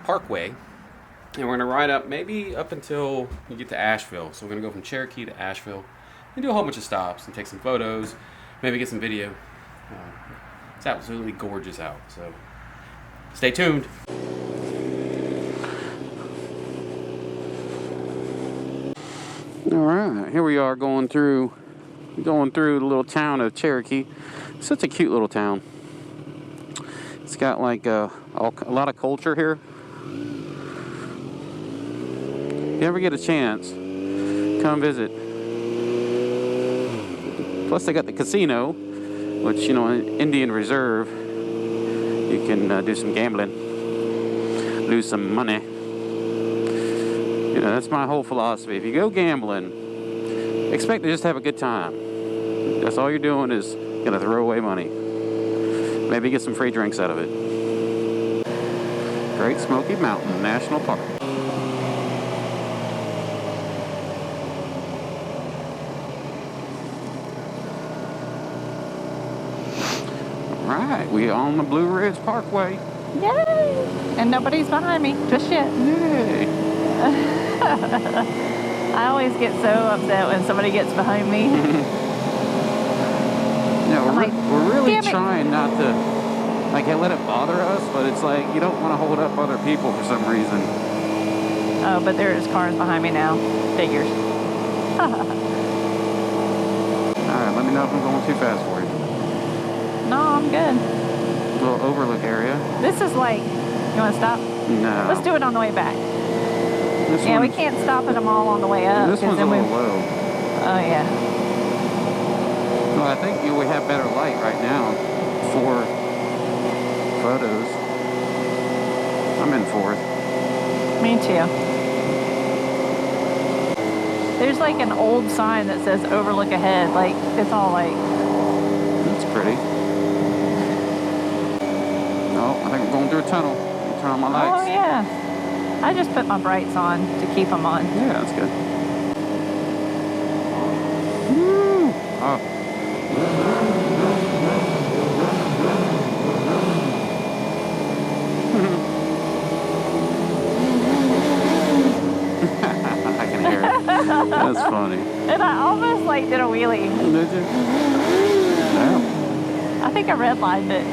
Parkway, and we're gonna ride up maybe up until you get to Asheville. So we're gonna go from Cherokee to Asheville and do a whole bunch of stops and take some photos, maybe get some video. It's absolutely gorgeous out, so stay tuned. All right, here we are going through the little town of Cherokee. Such a cute little town. It's got like a lot of culture here. If you ever get a chance, come visit. Plus they got the casino, which, you know, an Indian reserve. You can do some gambling, lose some money. You know, that's my whole philosophy. If you go gambling, expect to just have a good time. That's all you're doing is gonna throw away money. Maybe get some free drinks out of it. Great Smoky Mountain National Park. Alright, we on the Blue Ridge Parkway. Yay! And nobody's behind me, just yet. Yay! I always get so upset when somebody gets behind me. Yeah, we're really trying not to let it bother us, but it's like you don't want to hold up other people for some reason. Oh, but there's cars behind me now. Figures. Alright, let me know if I'm going too fast for you. No, I'm good. Little overlook area. This is like, you want to stop? No. Let's do it on the way back. Yeah, we can't stop at them all on the way up. This one's a little low. Oh, yeah. Well, I think we have better light right now for photos. I'm in fourth. Me too. There's like an old sign that says overlook ahead. Like, it's all like... That's pretty. Oh, I think we're going through a tunnel. Turn on my lights. Oh, yeah. I just put my brights on to keep them on. Yeah, that's good. Woo! Oh. I can hear it. That's funny. And I almost like did a wheelie. Did you? Yeah. I think I redlined it,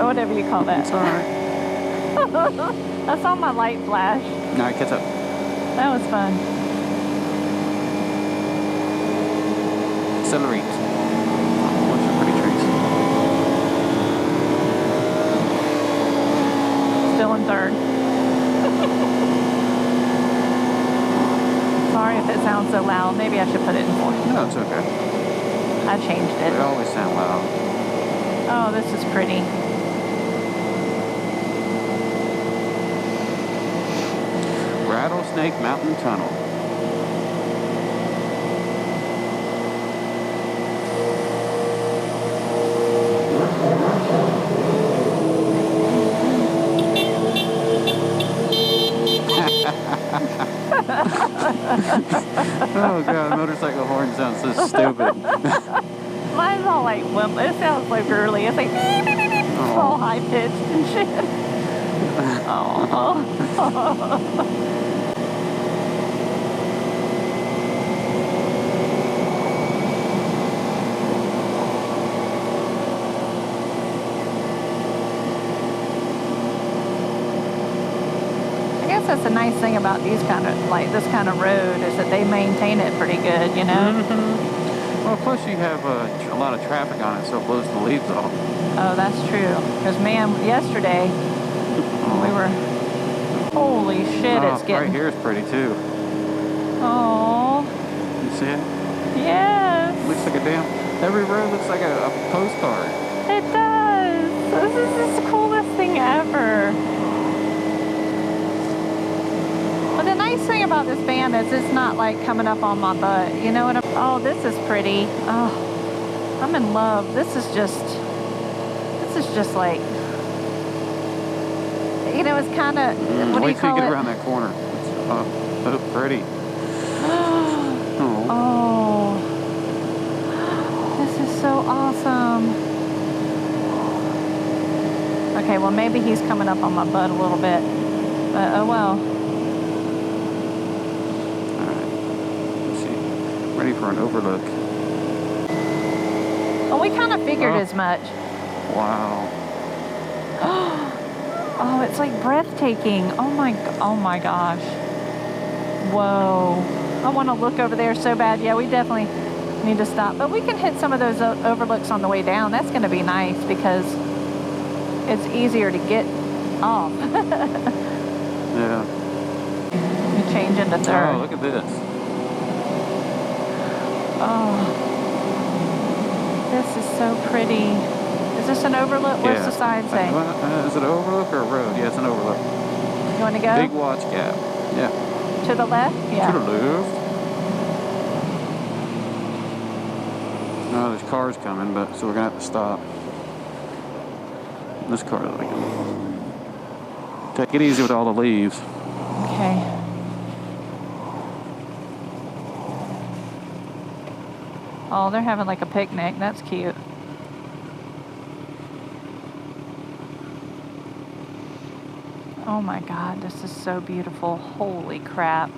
whatever you call that. It's alright. I saw my light flash. Alright, catch up. That was fun. Accelerate. Bunch of pretty trees. Still in third. Sorry if it sounds so loud. Maybe I should put it in fourth. No, it's okay. I changed it. They always sound loud. Oh, this is pretty. Rattlesnake Mountain Tunnel. Oh god, motorcycle horn sounds so stupid. Mine's all like, well, it sounds so girly. It's like, it's all high pitched and shit. Oh. That's a nice thing about these kind of, like this kind of road, is that they maintain it pretty good, you know? Mm-hmm. Well, plus you have a lot of traffic on it, so it blows the leaves off. Oh, that's true. Because, man, yesterday, we were, holy shit, it's getting... Right here is pretty, too. Oh. You see it? Yes. Looks like a damn... Every road looks like a postcard. It does. This is the coolest thing ever. But the nice thing about this band is it's not like coming up on my butt. You know what I'm... Oh, this is pretty. Oh, I'm in love. This is just like... You know, it's kind of... What do you call it? Wait till you get around that corner. It's so pretty. Oh. This is so awesome. Okay, well, maybe he's coming up on my butt a little bit. But, oh well. Alright. Let's see. Ready for an overlook. Well, we kind of figured as much. Wow. Oh, it's like breathtaking. Oh my gosh. Whoa. I want to look over there so bad. Yeah, we definitely need to stop. But we can hit some of those overlooks on the way down. That's going to be nice because it's easier to get off. Yeah. You change into third. Oh, look at this. Oh. This is so pretty. Is this an overlook? What's the sign say? Is it an overlook or a road? Yeah, it's an overlook. You want to go? Big watch gap. Yeah. To the left? Yeah. To the left. No, there's cars coming, but so we're gonna have to stop. This car, take it easy with all the leaves. Okay. Oh, they're having like a picnic. That's cute. Oh my God, this is so beautiful. Holy crap.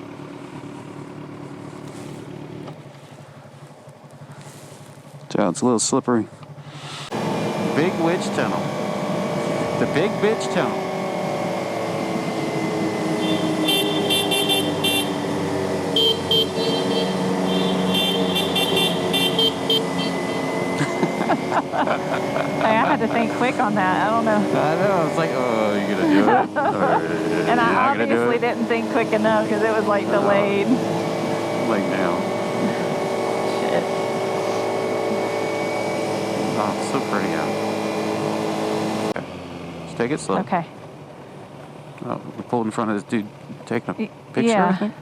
So it's a little slippery. Big Witch Tunnel. The Big Bitch Tunnel. Hey, I had to think quick on that. I don't know. I know. It's like, oh, you gonna do it? And I obviously didn't think quick enough because it was like delayed. Like now. Shit. Oh, it's so pretty out. Okay. Just take it slow. Okay. Oh, we pulled in front of this dude taking a picture, yeah. I think.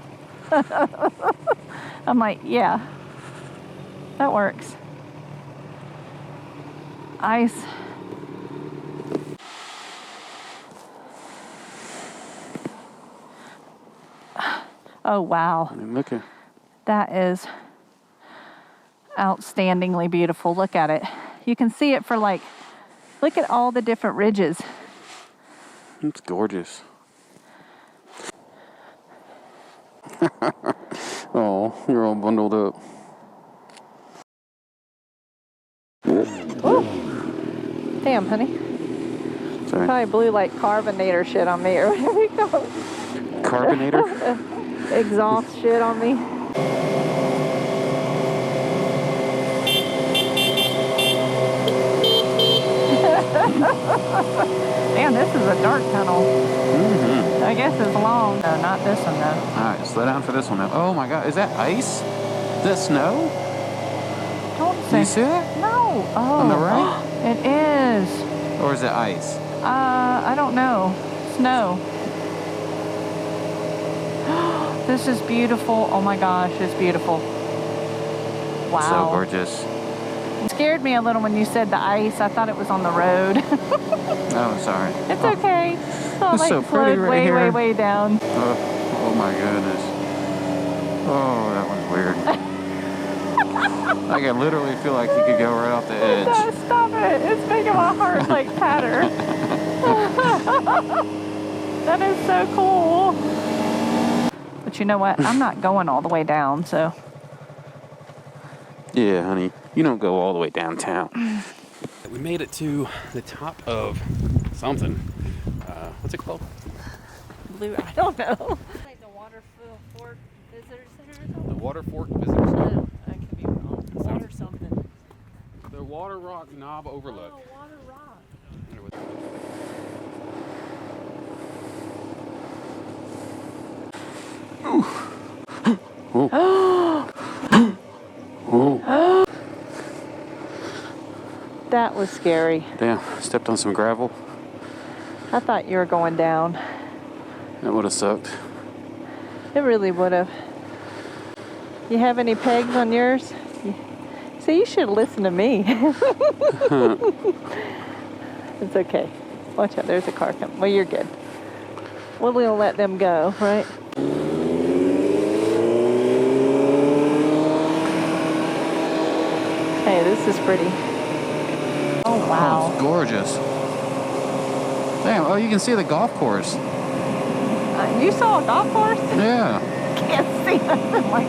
I'm like, yeah. That works. Ice. Oh, wow. I mean, look at That is outstandingly beautiful. Look at it. You can see it for like, look at all the different ridges. it's gorgeous. Oh, you're all bundled up. Ooh. Damn, honey. Sorry. Probably blew like carbonator shit on me or whatever you call it. Carbonator? Exhaust shit on me. Man, this is a dark tunnel. Mm-hmm. I guess it's long. No, not this one though. Alright, slow down for this one now. Oh my god, is that ice? Is that snow? Don't Do say. you see that? No. Oh. On the right? It is. Or is it ice? I don't know. Snow. This is beautiful. Oh my gosh, it's beautiful. Wow. So gorgeous. It scared me a little when you said the ice. I thought it was on the road. Oh, sorry. It's okay. Oh, It's like so pretty flowed right way, here. way, way down. Oh my goodness. Oh, that was weird. I can literally feel like you could go right off the edge. No, stop it. It's making my heart like patter. That is so cool. But you know what? I'm not going all the way down, so. Yeah, honey. You don't go all the way downtown. We made it to the top of something. What's it called? Blue, I don't know. Like the Waterford Visitor Center or something? The Water Fork Visitor Center. No, I could be wrong. Water something. The Water Rock Knob Overlook. Oh, Water Rock. Oh. That was scary. Damn, stepped on some gravel. I thought you were going down. That would have sucked. It really would have. You have any pegs on yours? See, you should listen to me. It's okay. Watch out, there's a car coming. Well, you're good. We'll let them go, right? Hey, this is pretty. Oh, wow. Oh, it's gorgeous. Damn, oh, you can see the golf course. You saw a golf course? Yeah. Can't see nothing. Like,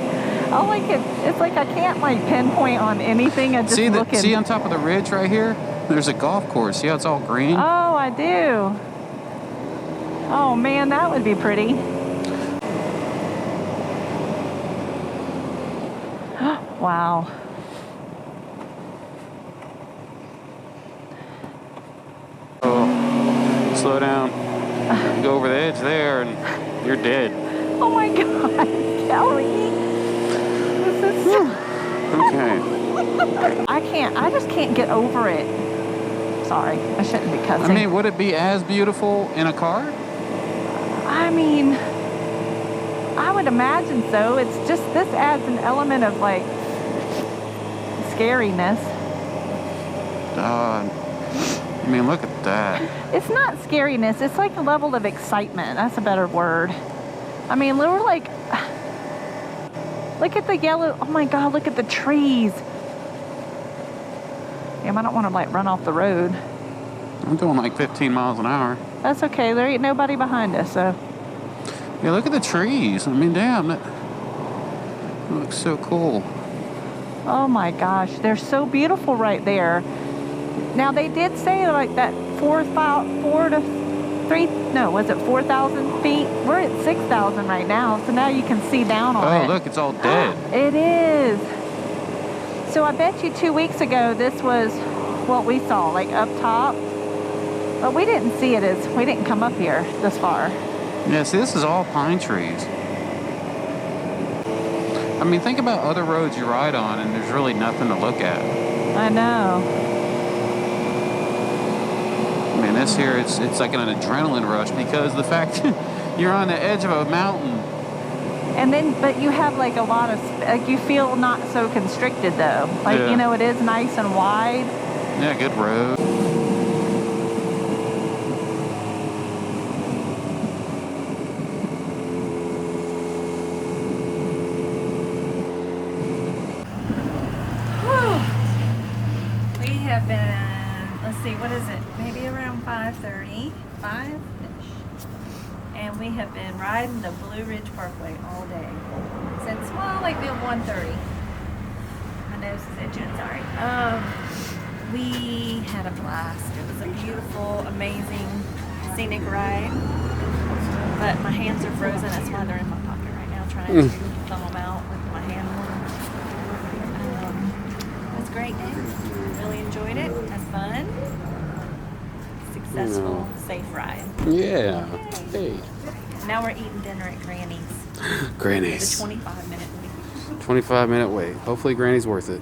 it's like I can't like pinpoint on anything. I just see on top of the ridge right here? There's a golf course. See how it's all green? Oh, I do. Oh man, that would be pretty. Wow. Oh, slow down. Go over the edge there and you're dead. Oh my God, Kelly. This is Okay. I just can't get over it. Sorry, I shouldn't be cussing. I mean, would it be as beautiful in a car? I mean, I would imagine so. It's just, this adds an element of like scariness. I mean, look at that. It's not scariness, it's like a level of excitement. That's a better word. I mean, we're like, look at the yellow, oh my God, look at the trees. Damn, I don't want to like run off the road. I'm doing like 15 miles an hour. That's okay, there ain't nobody behind us, so. Yeah, look at the trees. I mean, damn, that looks so cool. Oh my gosh, they're so beautiful right there. Now they did say like that 4,000 feet? We're at 6,000 right now, so now you can see down on it. Oh, look, it's all dead. It is. So I bet you 2 weeks ago this was what we saw, like up top. But we didn't see it as, we didn't come up here this far. Yeah, see, this is all pine trees. I mean, think about other roads you ride on and there's really nothing to look at. I know. I mean, this here, it's like an adrenaline rush because the fact you're on the edge of a mountain. And then, but you have like a lot of, like you feel not so constricted though. Like, Yeah. you know, it is nice and wide. Yeah, good road. We have been, let's see, what is it? Maybe around 5:30, 5-ish. And we have been riding the Blue Ridge Parkway all day. Since, well, like maybe 1:30. My nose is itching, sorry. We had a blast. It was a beautiful, amazing, scenic ride. But my hands are frozen, that's why they're in my pocket right now, trying to thumb them out with my hand warmer. It was a great day. Really enjoyed it. Had fun. Successful, safe ride. Yeah. Hey. Now we're eating dinner at Granny's. Granny's. The 25-minute wait. 25-minute wait. Hopefully Granny's worth it.